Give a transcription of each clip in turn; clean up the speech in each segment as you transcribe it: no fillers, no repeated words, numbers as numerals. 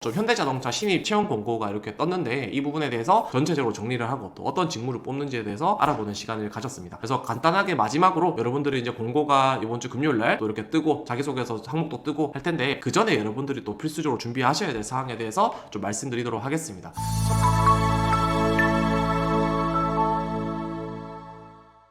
좀 현대자동차 신입 채용 공고가 이렇게 떴는데 이 부분에 대해서 전체적으로 정리를 하고 또 어떤 직무를 뽑는지에 대해서 알아보는 시간을 가졌습니다. 그래서 간단하게 마지막으로 여러분들이 이제 공고가 이번 주 금요일날 또 이렇게 뜨고 자기소개서 항목도 뜨고 할 텐데 그 전에 여러분들이 또 필수적으로 준비하셔야 될 사항에 대해서 좀 말씀드리도록 하겠습니다.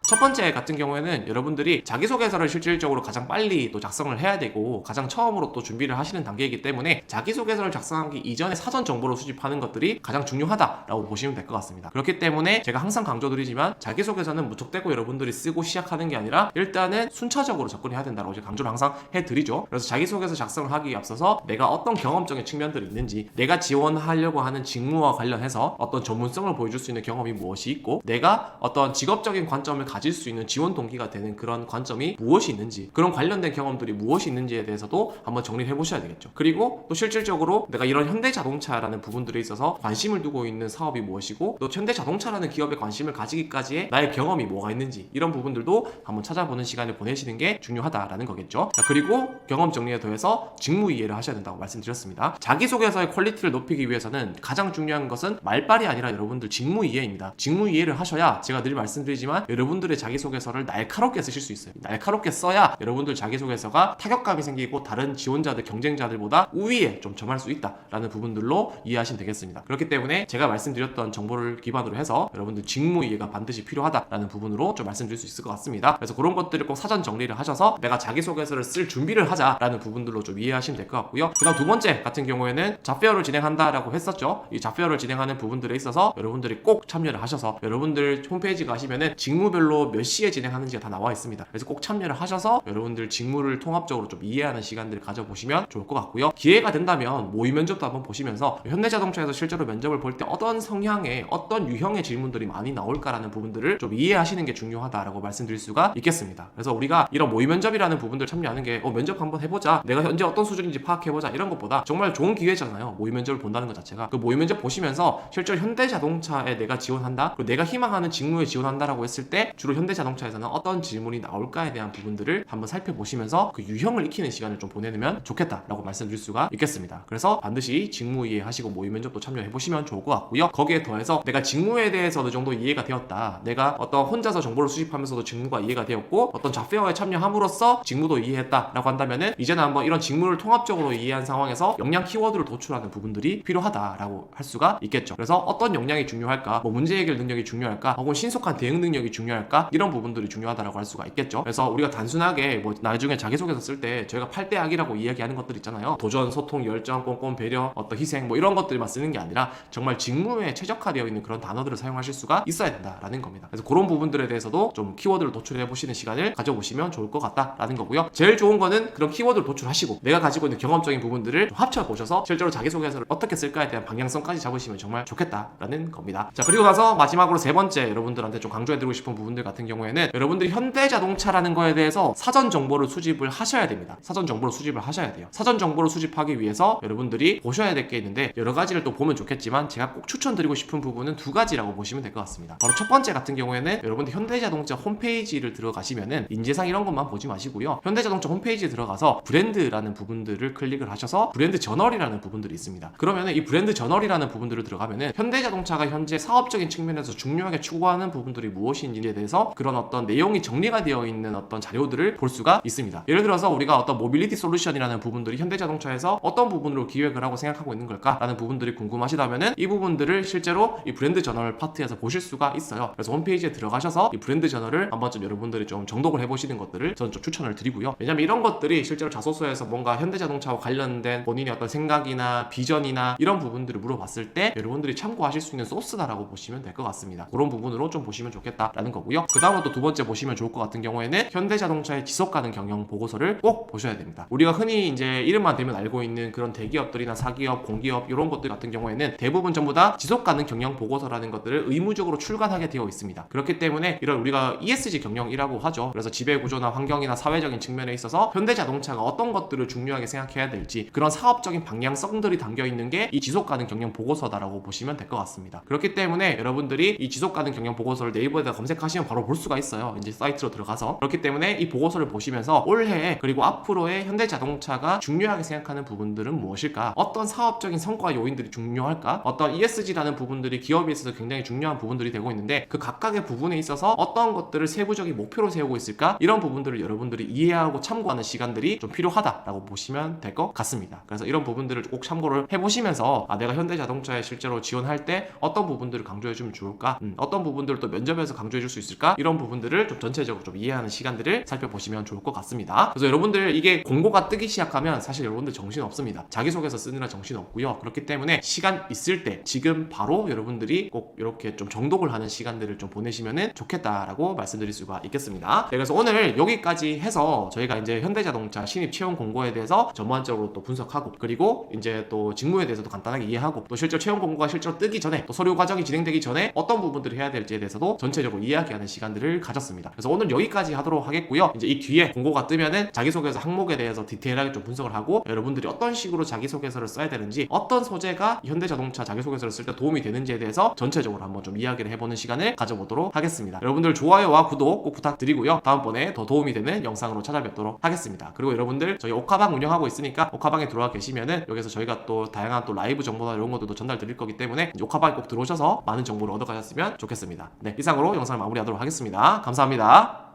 첫 번째 같은 경우에는 여러분들이 자기소개서를 실질적으로 가장 빨리 또 작성을 해야 되고 가장 처음으로 또 준비를 하시는 단계이기 때문에 자기소개서를 작성하기 이전에 사전 정보를 수집하는 것들이 가장 중요하다라고 보시면 될 것 같습니다. 그렇기 때문에 제가 항상 강조드리지만 자기소개서는 무턱대고 여러분들이 쓰고 시작하는 게 아니라 일단은 순차적으로 접근해야 된다고 이제 강조를 항상 해드리죠. 그래서 자기소개서 작성을 하기 앞서서 내가 어떤 경험적인 측면들이 있는지, 내가 지원하려고 하는 직무와 관련해서 어떤 전문성을 보여줄 수 있는 경험이 무엇이 있고, 내가 어떤 직업적인 관점을 가질 수 있는 지원 동기가 되는 그런 관점이 무엇이 있는지, 그런 관련된 경험들이 무엇이 있는지에 대해서도 한번 정리를 해보셔야 되겠죠. 그리고 또 실질적으로 내가 이런 현대자동차라는 부분들에 있어서 관심을 두고 있는 사업이 무엇이고, 또 현대자동차라는 기업에 관심을 가지기까지의 나의 경험이 뭐가 있는지, 이런 부분들도 한번 찾아보는 시간을 보내시는 게 중요하다라는 거겠죠. 자, 그리고 경험 정리에 더해서 직무 이해를 하셔야 된다고 말씀드렸습니다. 자기소개서의 퀄리티를 높이기 위해서는 가장 중요한 것은 말빨이 아니라 여러분들 직무 이해입니다. 직무 이해를 하셔야, 제가 늘 말씀드리지만 여러분들의 자기소개서를 날카롭게 쓰실 수 있어요. 날카롭게 써야 여러분들 자기소개서가 타격감이 생기고 다른 지원자들, 경쟁자들보다 우위에 좀 점할 수 있다라는 부분들로 이해하시면 되겠습니다. 그렇기 때문에 제가 말씀드렸던 정보를 기반으로 해서 여러분들 직무 이해가 반드시 필요하다라는 부분으로 좀 말씀드릴 수 있을 것 같습니다. 그래서 그런 것들을 꼭 사전 정리를 하셔서 내가 자기소개서를 쓸 준비를 하자라는 부분들로 좀 이해하시면 될 것 같고요. 그 다음 두 번째 같은 경우에는 잡페어를 진행한다라고 했었죠. 이 잡페어를 진행하는 부분들에 있어서 여러분들이 꼭 참여를 하셔서, 여러분들 홈페이지 가시면은 직무별로 몇 시에 진행하는지가 다 나와 있습니다. 그래서 꼭 참여를 하셔서 여러분들 직무를 통합적으로 좀 이해하는 시간들을 가져보시면 좋을 것 같고요. 기회가 된다면 모의 면접도 한번 보시면서 현대자동차에서 실제로 면접을 볼 때 어떤 성향의, 어떤 유형의 질문들이 많이 나올까라는 부분들을 좀 이해하시는 게 중요하다라고 말씀드릴 수가 있겠습니다. 그래서 우리가 이런 모의 면접이라는 부분들 참여하는 게 면접 한번 해보자, 내가 현재 어떤 수준인지 파악해보자, 이런 것보다 정말 좋은 기회잖아요. 모의 면접을 본다는 것 자체가. 그 모의 면접 보시면서 실제로 현대자동차에 내가 지원한다, 그리고 내가 희망하는 직무에 지원한다라고 했을 때 주로 현대자동차에서는 어떤 질문이 나올까에 대한 부분들을 한번 살펴보시면서 그 유형을 익히는 시간을 좀 보내면 좋겠다라고 말씀드릴 수가 있겠습니다. 그래서 반드시 직무 이해하시고 모의 면접도 참여해보시면 좋을 것 같고요. 거기에 더해서 내가 직무에 대해서 어느 정도 이해가 되었다, 내가 어떤 혼자서 정보를 수집하면서도 직무가 이해가 되었고 어떤 잡페어에 참여함으로써 직무도 이해했다라고 한다면은 이제는 한번 이런 직무를 통합적으로 이해한 상황에서 역량 키워드를 도출하는 부분들이 필요하다라고 할 수가 있겠죠. 그래서 어떤 역량이 중요할까, 문제 해결 능력이 중요할까, 혹은 신속한 대응 능력이 중요할까, 이런 부분들이 중요하다라고 할 수가 있겠죠. 그래서 우리가 단순하게 나중에 자기소개서 쓸 때 저희가 8대 악이라고 이야기하는 것들 있잖아요. 도전, 소통, 열정, 꼼꼼, 배려, 어떤 희생, 이런 것들만 쓰는 게 아니라 정말 직무에 최적화되어 있는 그런 단어들을 사용하실 수가 있어야 된다라는 겁니다. 그래서 그런 부분들에 대해서도 좀 키워드를 도출해 보시는 시간을 가져보시면 좋을 것 같다라는 거고요. 제일 좋은 거는 그런 키워드를 도출하시고 내가 가지고 있는 경험적인 부분들을 좀 합쳐보셔서 실제로 자기소개서를 어떻게 쓸까에 대한 방향성까지 잡으시면 정말 좋겠다라는 겁니다. 자, 그리고 나서 마지막으로 세 번째 여러분들한테 좀 강조해드리고 싶은 부분들 같은 경우에는 여러분들이 현대자동차라는 거에 대해서 사전 정보를 수집을 하셔야 됩니다. 사전 정보를 수집을 하셔야 돼요. 사전 정보를 수집하기 위해서 여러분들이 보셔야 될 게 있는데 여러 가지를 또 보면 좋겠지만 제가 꼭 추천드리고 싶은 부분은 두 가지라고 보시면 될 것 같습니다. 바로 첫 번째 같은 경우에는 여러분들 현대자동차 홈페이지를 들어가시면은 인재상 이런 것만 보지 마시고요. 현대자동차 홈페이지에 들어가서 브랜드라는 부분들을 클릭을 하셔서 브랜드 저널이라는 부분들이 있습니다. 그러면은 이 브랜드 저널이라는 부분들을 들어가면은 현대자동차가 현재 사업적인 측면에서 중요하게 추구하는 부분들이 무엇인지에 대해서 그런 어떤 내용이 정리가 되어 있는 어떤 자료들을 볼 수가 있습니다. 예를 들어서 우리가 어떤 모빌리티 솔루션이라는 부분들이 현대자동차에서 어떤 부분으로 기획을 하고 생각하고 있는 걸까라는 부분들이 궁금하시다면은 이 부분들을 실제로 이 브랜드 저널 파트에서 보실 수가 있어요. 그래서 홈페이지에 들어가셔서 이 브랜드 저널을 한번쯤 여러분들이 좀 정독을 해보시는 것들을 저는 좀 추천을 드리고요. 왜냐면 이런 것들이 실제로 자소서에서 뭔가 현대자동차와 관련된 본인의 어떤 생각이나 비전이나 이런 부분들을 물어봤을 때 여러분들이 참고하실 수 있는 소스다라고 보시면 될 것 같습니다. 그런 부분으로 좀 보시면 좋겠다라는 거고요. 그 다음은 또 두 번째 보시면 좋을 것 같은 경우에는 현대자동차의 지속가능 경영 보고서를 꼭 보셔야 됩니다. 우리가 흔히 이제 이름만 대면 알고 있는 그런 대기업들이나 사기업, 공기업 이런 것들 같은 경우에는 대부분 전부 다 지속가능 경영 보고서라는 것들을 의무적으로 출간하게 되어 있습니다. 그렇기 때문에 이런 우리가 ESG 경영이라고 하죠. 그래서 지배구조나 환경이나 사회적인 측면에 있어서 현대자동차가 어떤 것들을 중요하게 생각해야 될지 그런 사업적인 방향성들이 담겨 있는 게 이 지속가능 경영 보고서다라고 보시면 될 것 같습니다. 그렇기 때문에 여러분들이 이 지속가능 경영 보고서를 네이버에다 검색하시면 바로 볼 수가 있어요. 이제 사이트로 들어가서. 그렇기 때문에 이 보고서를 보시면서 올해 그리고 앞으로의 현대자동차가 중요하게 생각하는 부분들은 무엇일까? 어떤 사업적인 성과 요인들이 중요할까? 어떤 ESG라는 부분들이 기업에 있어서 굉장히 중요한 부분들이 되고 있는데 그 각각의 부분에 있어서 어떤 것들을 세부적인 목표로 세우고 있을까? 이런 부분들을 여러분들이 이해하고 참고하는 시간들이 좀 필요하다라고 보시면 될 것 같습니다. 그래서 이런 부분들을 꼭 참고를 해보시면서 내가 현대자동차에 실제로 지원할 때 어떤 부분들을 강조해주면 좋을까? 어떤 부분들을 또 면접에서 강조해줄 수 있을까? 이런 부분들을 좀 전체적으로 좀 이해하는 시간들을 살펴보시면 좋을 것 같습니다. 그래서 여러분들 이게 공고가 뜨기 시작하면 사실 여러분들 정신 없습니다. 자기소개서 쓰느라 정신 없고요. 그렇기 때문에 시간 있을 때 지금 바로 여러분들이 꼭 이렇게 좀 정독을 하는 시간들을 좀 보내시면 좋겠다라고 말씀드릴 수가 있겠습니다. 네, 그래서 오늘 여기까지 해서 저희가 이제 현대자동차 신입 채용 공고에 대해서 전반적으로 또 분석하고 그리고 이제 또 직무에 대해서도 간단하게 이해하고 또 실제 채용 공고가 실제로 뜨기 전에 또 서류 과정이 진행되기 전에 어떤 부분들을 해야 될지에 대해서도 전체적으로 이야기하는 시간들을 가졌습니다. 그래서 오늘 여기까지 하도록 하겠고요. 이제 이 뒤에 공고가 뜨면은 자기소개서 항목에 대해서 디테일하게 좀 분석을 하고 여러분들이 어떤 식으로 자기소개서를 써야 되는지 어떤 소재가 현대자동차 자기소개서를 쓸 때 도움이 되는지에 대해서 전체적으로 한번 좀 이야기를 해보는 시간을 가져보도록 하겠습니다. 여러분들 좋아요와 구독 꼭 부탁드리고요. 다음번에 더 도움이 되는 영상으로 찾아뵙도록 하겠습니다. 그리고 여러분들 저희 오카방 운영하고 있으니까 오카방에 들어와 계시면은 여기서 저희가 또 다양한 또 라이브 정보나 이런 것들도 전달 드릴 거기 때문에 오카방에 꼭 들어오셔서 많은 정보를 얻어가셨으면 좋겠습니다. 네, 이상으로 영상을 마무리하도록 하겠습니다. 감사합니다.